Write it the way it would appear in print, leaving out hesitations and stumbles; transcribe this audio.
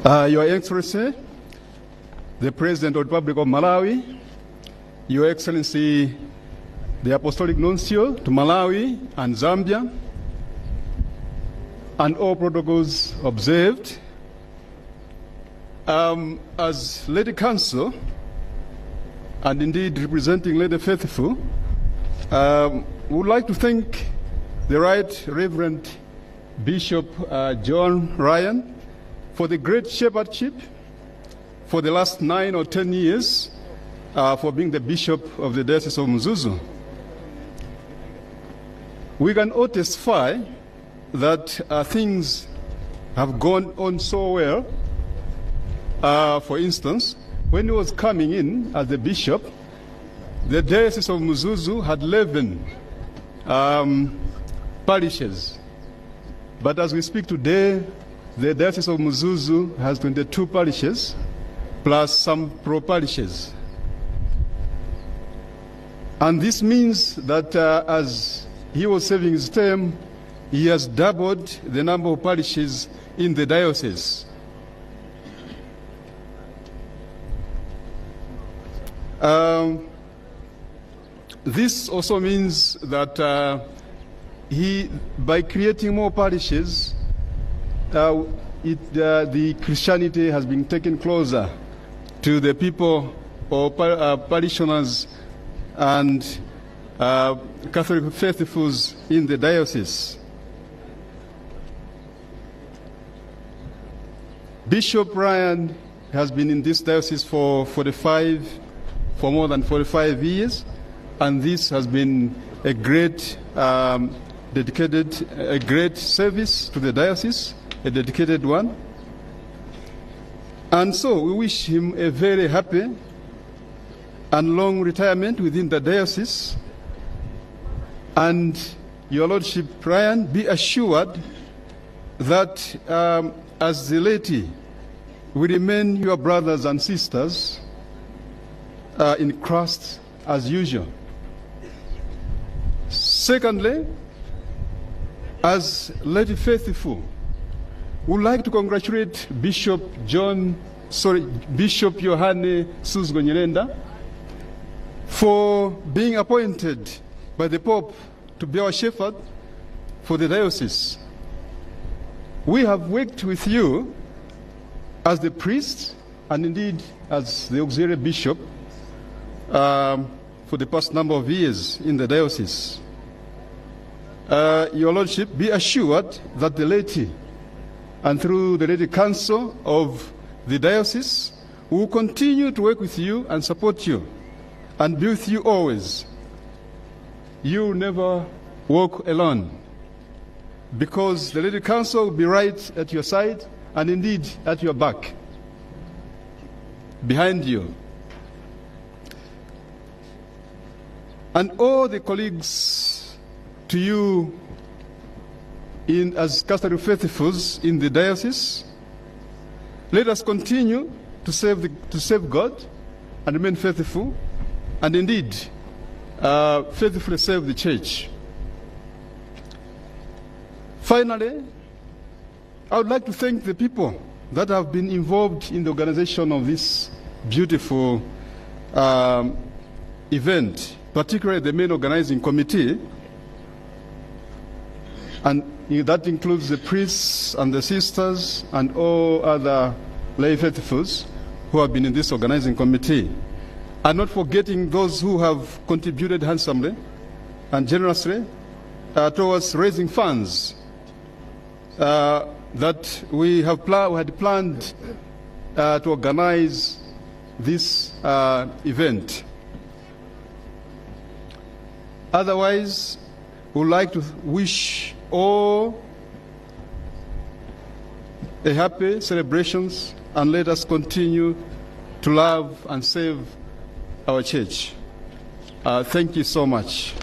Your Excellency, the President of the Republic of Malawi, Your Excellency, the Apostolic Nuncio to Malawi and Zambia, and all protocols observed. As Lady Council, and indeed representing Lady Faithful, we would like to thank the Right Reverend Bishop John Ryan for the great shepherdship for the last 9 or 10 years for being the Bishop of the Diocese of Mzuzu. We can all testify that things have gone on so well. For instance, when he was coming in as the bishop, the Diocese of Mzuzu had 11 parishes. But as we speak today, the Diocese of Mzuzu has 22 parishes, plus some pro-parishes. And this means that as he was serving his term, he has doubled the number of parishes in the diocese. This also means that by creating more parishes, the Christianity has been taken closer to the people or parishioners and Catholic faithfuls in the diocese. Bishop Ryan has been in this diocese for more than 45 years, and this has been a great a great service to the diocese, a dedicated one. And so we wish him a very happy and long retirement within the diocese. And Your Lordship Ryan, be assured that as the laity, we remain your brothers and sisters in Christ as usual. Secondly, as Lady Faithful, we would like to congratulate Bishop Yohane Suzgo Nyirenda for being appointed by the Pope to be our shepherd for the diocese. We have worked with you as the priest and indeed as the auxiliary bishop for the past number of years in the diocese. Your Lordship, be assured that the laity and through the Laity Council of the diocese will continue to work with you and support you and be with you always. You never walk alone, because the Laity Council will be right at your side and indeed at your back, behind you. And all the colleagues to you as Catholic faithfuls in the diocese, let us continue to serve God and remain faithful, and indeed faithfully serve the Church. Finally, I would like to thank the people that have been involved in the organization of this beautiful event, particularly the main organizing committee, and that includes the priests and the sisters and all other lay faithfuls who have been in this organizing committee. And not forgetting those who have contributed handsomely and generously towards raising funds that we had planned to organize this event. Otherwise, we would like to wish all a happy celebrations, and let us continue to love and serve our Church. Thank you so much.